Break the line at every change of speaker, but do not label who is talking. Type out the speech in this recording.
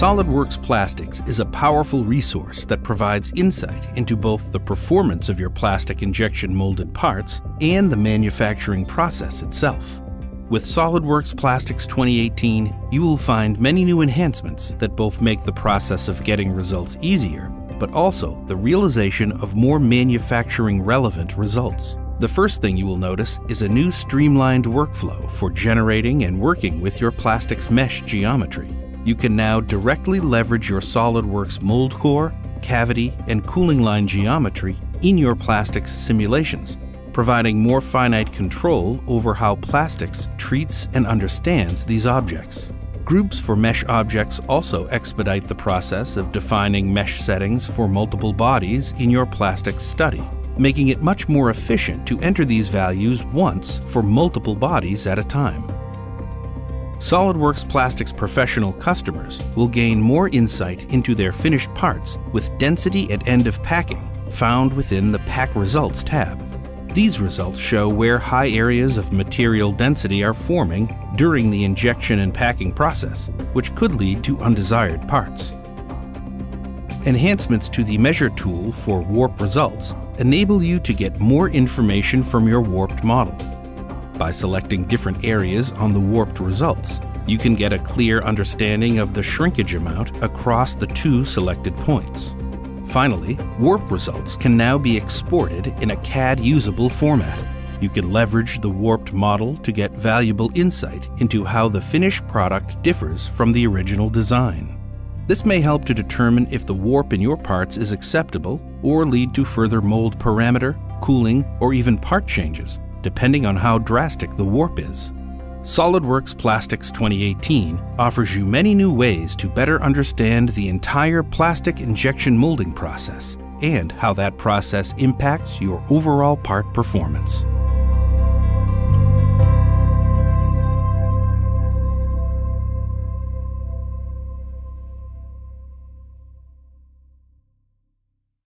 SOLIDWORKS Plastics is a powerful resource that provides insight into both the performance of your plastic injection molded parts and the manufacturing process itself. With SOLIDWORKS Plastics 2018, you will find many new enhancements that both make the process of getting results easier, but also the realization of more manufacturing-relevant results. The first thing you will notice is a new streamlined workflow for generating and working with your plastics mesh geometry. You can now directly leverage your SOLIDWORKS mold core, cavity, and cooling line geometry in your plastics simulations, providing more finite control over how plastics treats and understands these objects. Groups for mesh objects also expedite the process of defining mesh settings for multiple bodies in your plastics study, making it much more efficient to enter these values once for multiple bodies at a time. SOLIDWORKS Plastics professional customers will gain more insight into their finished parts with density at end of packing found within the Pack Results tab. These results show where high areas of material density are forming during the injection and packing process, which could lead to undesired parts. Enhancements to the Measure tool for warp results enable you to get more information from your warped model. By selecting different areas on the warped results, you can get a clear understanding of the shrinkage amount across the two selected points. Finally, warp results can now be exported in a CAD-usable format. You can leverage the warped model to get valuable insight into how the finished product differs from the original design. This may help to determine if the warp in your parts is acceptable or lead to further mold parameter, cooling, or even part changes, depending on how drastic the warp is. SOLIDWORKS Plastics 2018 offers you many new ways to better understand the entire plastic injection molding process and how that process impacts your overall part performance.